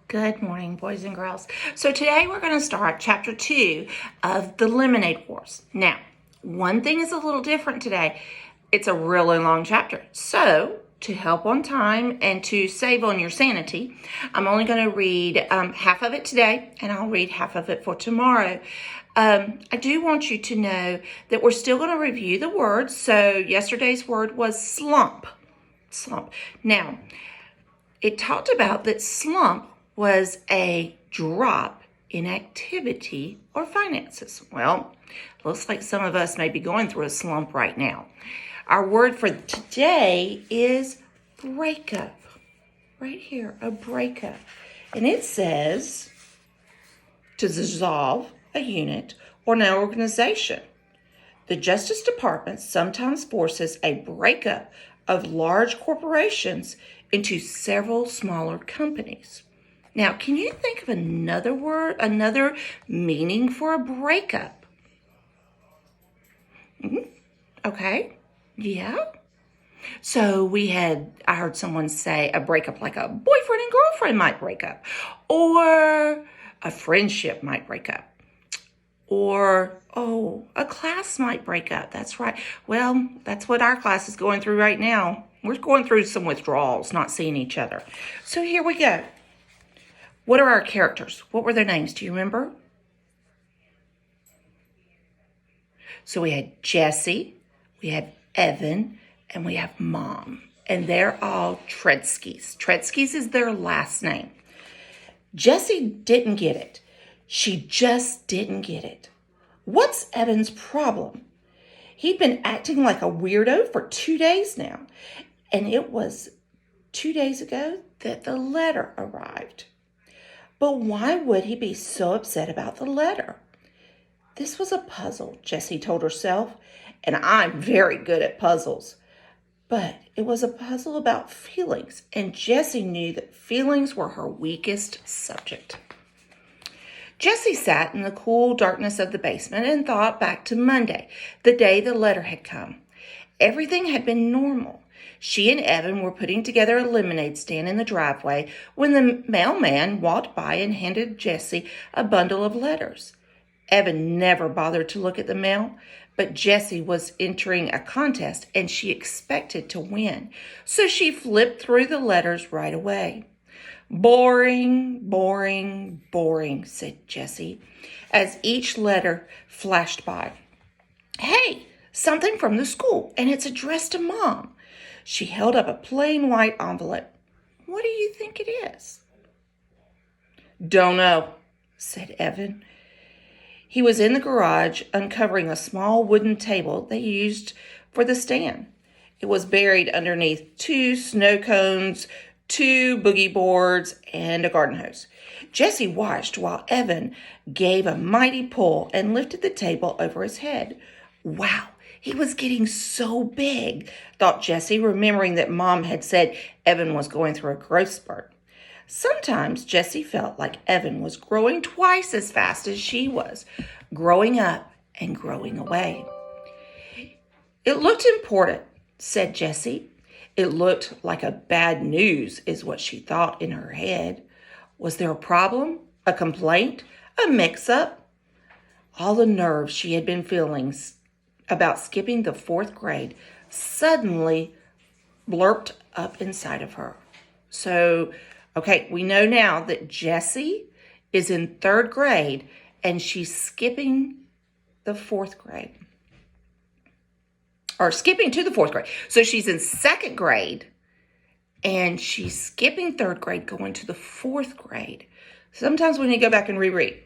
Good morning, boys and girls. So today we're going to start chapter 2 of the Lemonade Wars. Now, one thing is a little different today. It's a really long chapter. So to help on time and to save on your sanity, I'm only going to read half of it today, and I'll read half of it for tomorrow. I do want you to know that we're still going to review the words. So yesterday's word was slump. Slump. Now, it talked about that slump was a drop in activity or finances. Well, looks like some of us may be going through a slump right now. Our word for today is breakup. Right here, a breakup. And it says to dissolve a unit or an organization. The Justice Department sometimes forces a breakup of large corporations into several smaller companies. Now, can you think of another word, another meaning for a breakup? Okay, yeah. So I heard someone say a breakup like a boyfriend and girlfriend might break up, or a friendship might break up, or, a class might break up. That's right. Well, that's what our class is going through right now. We're going through some withdrawals, not seeing each other. So here we go. What are our characters? What were their names? Do you remember? So we had Jesse, we have Evan, and we have Mom. And they're all Tredskis. Tredskis is their last name. Jessie didn't get it. She just didn't get it. What's Evan's problem? He'd been acting like a weirdo for 2 days now. And it was 2 days ago that the letter arrived. But why would he be so upset about the letter? This was a puzzle, Jessie told herself, and I'm very good at puzzles. But it was a puzzle about feelings, and Jessie knew that feelings were her weakest subject. Jessie sat in the cool darkness of the basement and thought back to Monday, the day the letter had come. Everything had been normal. She and Evan were putting together a lemonade stand in the driveway when the mailman walked by and handed Jessie a bundle of letters. Evan never bothered to look at the mail, but Jessie was entering a contest and she expected to win, so she flipped through the letters right away. Boring, boring, boring, said Jessie, as each letter flashed by. Hey, something from the school, and it's addressed to Mom. She held up a plain white envelope. What do you think it is? Don't know, said Evan. He was in the garage uncovering a small wooden table they used for the stand. It was buried underneath 2 snow cones, 2 boogie boards, and a garden hose. Jessie watched while Evan gave a mighty pull and lifted the table over his head. Wow, he was getting so big, thought Jessie, remembering that Mom had said Evan was going through a growth spurt. Sometimes Jessie felt like Evan was growing twice as fast as she was, growing up and growing away. It looked important, said Jessie. It looked like a bad news, is what she thought in her head. Was there a problem? A complaint? A mix-up? All the nerves she had been feeling about skipping the 4th grade suddenly blurped up inside of her. So, okay, we know now that Jessie is in 3rd grade and she's skipping the 4th grade. Or skipping to the 4th grade. So she's in 2nd grade and she's skipping 3rd grade going to the 4th grade. Sometimes we need to go back and reread.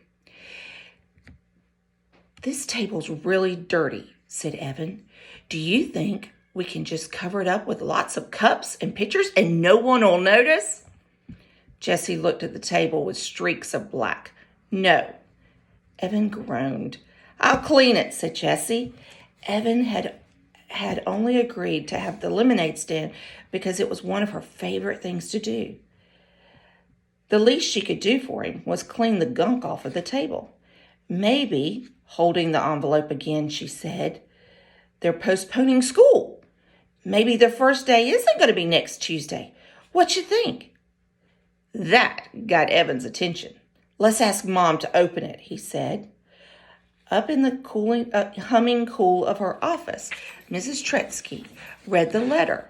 This table's really dirty, said Evan. Do you think we can just cover it up with lots of cups and pitchers and no one will notice? Jessie looked at the table with streaks of black. No. Evan groaned. I'll clean it, said Jessie. Evan had only agreed to have the lemonade stand because it was one of her favorite things to do. The least she could do for him was clean the gunk off of the table. Maybe, holding the envelope again, she said, they're postponing school. Maybe their first day isn't going to be next Tuesday. What you think? That got Evan's attention. "Let's ask Mom to open it," he said. Up in the humming cool of her office, Mrs. Tretzky read the letter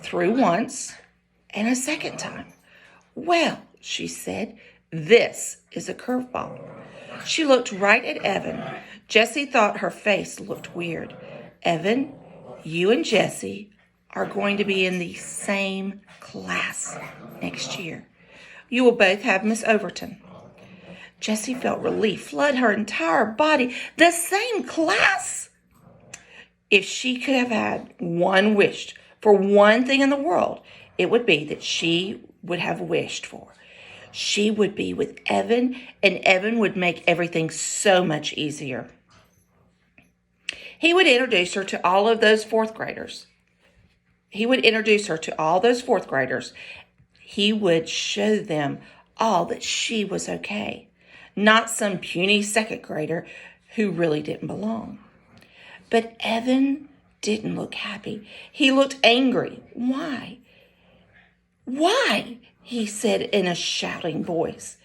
through once and a second time. "Well," she said, "this is a curveball." She looked right at Evan. Jessie thought her face looked weird. "Evan, you and Jessie are going to be in the same class next year. You will both have Miss Overton." Jessie felt relief flood her entire body. The same class? If she could have had one wish for one thing in the world, it would be that she would have wished for. She would be with Evan, and Evan would make everything so much easier. He would introduce her to all those fourth graders. He would show them all that she was okay, not some puny second grader who really didn't belong. But Evan didn't look happy. He looked angry. "Why? Why?" he said in a shouting voice.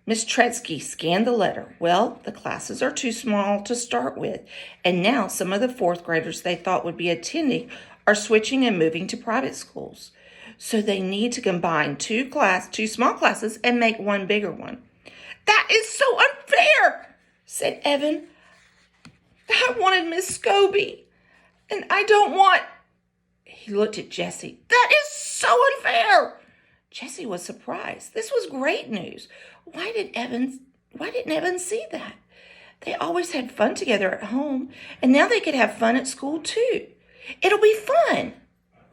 Miss Tretzky scanned the letter. "Well, the classes are too small to start with, and now some of the fourth graders they thought would be attending are switching and moving to private schools. So they need to combine two small classes and make one bigger one." "That is so unfair," said Evan. "I wanted Miss Scobie, and I don't want..." He looked at Jessie. "That is so unfair." Jessie was surprised. This was great news. Why didn't Evan see that? They always had fun together at home, and now they could have fun at school too. "It'll be fun,"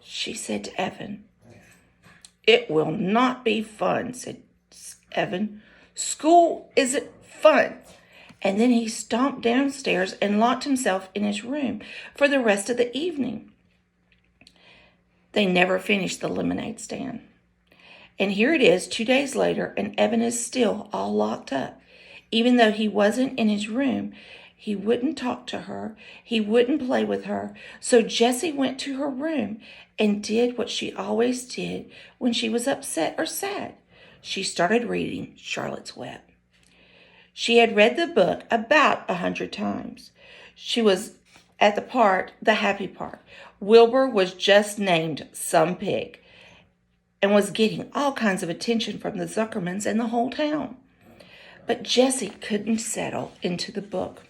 she said to Evan. "It will not be fun," said Evan. "School isn't fun." And then he stomped downstairs and locked himself in his room for the rest of the evening. They never finished the lemonade stand. And here it is 2 days later, and Evan is still all locked up. Even though he wasn't in his room, he wouldn't talk to her. He wouldn't play with her. So Jessie went to her room and did what she always did when she was upset or sad. She started reading Charlotte's Web. She had read the book about 100 times. She was at the happy part. Wilbur was just named some pig and was getting all kinds of attention from the Zuckermans and the whole town. But Jessie couldn't settle into the book.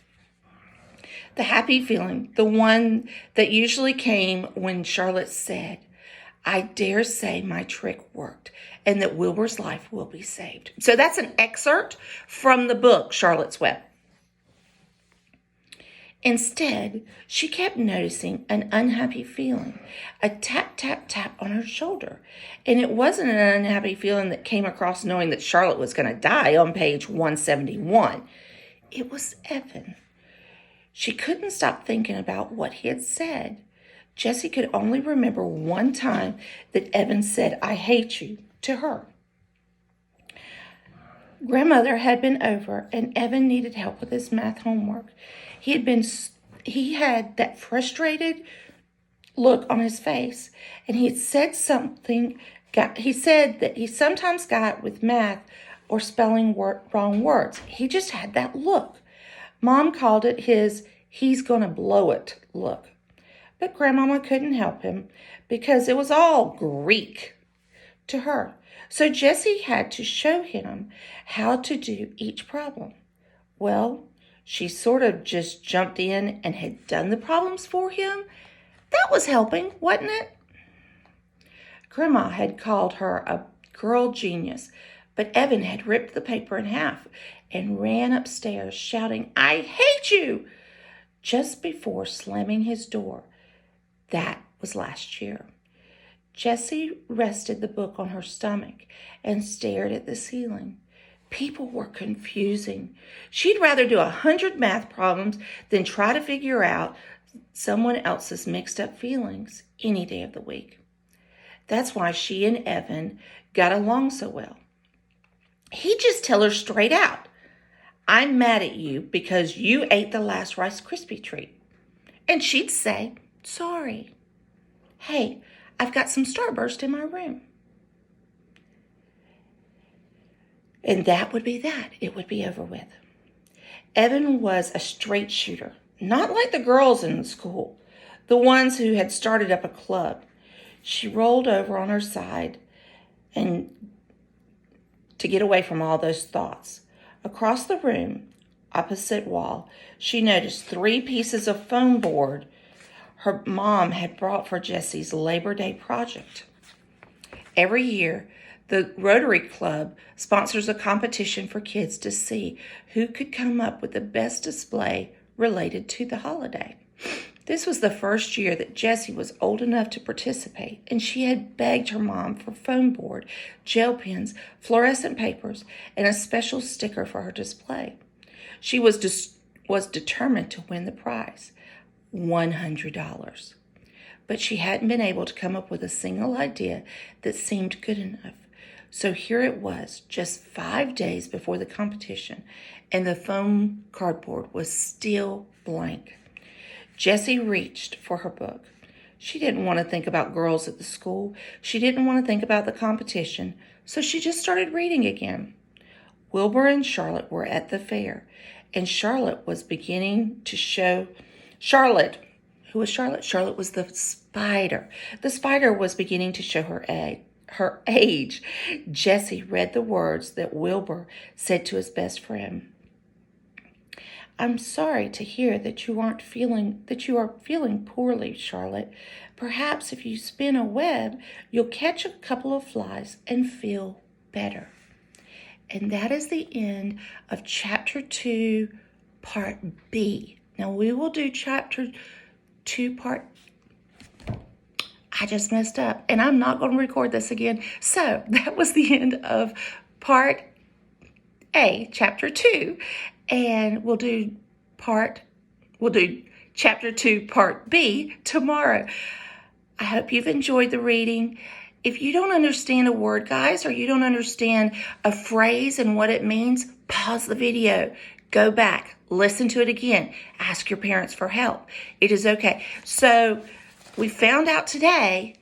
The happy feeling, the one that usually came when Charlotte said, "I dare say my trick worked and that Wilbur's life will be saved." So that's an excerpt from the book, Charlotte's Web. Instead, she kept noticing an unhappy feeling, a tap, tap, tap on her shoulder. And it wasn't an unhappy feeling that came across knowing that Charlotte was going to die on page 171. It was Evan. She couldn't stop thinking about what he had said. Jessie could only remember one time that Evan said, "I hate you," to her. Grandmother had been over, and Evan needed help with his math homework. He had that frustrated look on his face, and he said that he sometimes got with math or spelling wrong words. He just had that look. Mom called it his "he's gonna blow it" look. But Grandmama couldn't help him because it was all Greek to her. So Jessie had to show him how to do each problem. Well, she sort of just jumped in and had done the problems for him. That was helping, wasn't it? Grandma had called her a girl genius, but Evan had ripped the paper in half and ran upstairs shouting, "I hate you!" just before slamming his door. That was last year. Jessie rested the book on her stomach and stared at the ceiling. People were confusing. She'd rather do 100 math problems than try to figure out someone else's mixed up feelings any day of the week. That's why she and Evan got along so well. He'd just tell her straight out, "I'm mad at you because you ate the last Rice Krispie treat." And she'd say, "Sorry. Hey, I've got some Starburst in my room." And that would be that. It would be over with. Evan was a straight shooter, not like the girls in the school, the ones who had started up a club. She rolled over on her side and to get away from all those thoughts. Across the room, opposite wall, she noticed 3 pieces of foam board her mom had brought for Jesse's Labor Day project. Every year, the Rotary Club sponsors a competition for kids to see who could come up with the best display related to the holiday. This was the first year that Jessie was old enough to participate, and she had begged her mom for foam board, gel pens, fluorescent papers, and a special sticker for her display. She was determined to win the prize, $100. But she hadn't been able to come up with a single idea that seemed good enough. So here it was, just 5 days before the competition, and the foam cardboard was still blank. Jessie reached for her book. She didn't want to think about girls at the school. She didn't want to think about the competition, so she just started reading again. Wilbur and Charlotte were at the fair, and Charlotte was beginning to show... Who was Charlotte? Charlotte was the spider. The spider was beginning to show her age. Jessie read the words that Wilbur said to his best friend. I'm sorry to hear that you are feeling poorly, Charlotte. Perhaps if you spin a web, you'll catch a couple of flies and feel better. And that is the end of Chapter 2, Part B. Now we will do Chapter 2, Part... I just messed up, and I'm not going to record this again. So that was the end of Part A, Chapter 2. And we'll do Chapter 2, Part B tomorrow. I hope you've enjoyed the reading. If you don't understand a word, guys, or you don't understand a phrase and what it means, pause the video. Go back, listen to it again. Ask your parents for help. It is okay. So we found out today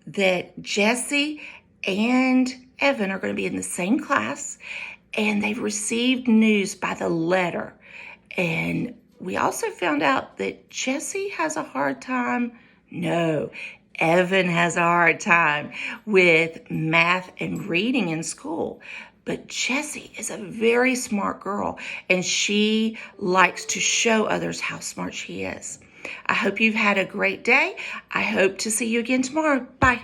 that Jessie and Evan are going to be in the same class, and they've received news by the letter. And we also found out that Jessie has a hard time. No, Evan has a hard time with math and reading in school. But Jessie is a very smart girl, and she likes to show others how smart she is. I hope you've had a great day. I hope to see you again tomorrow. Bye.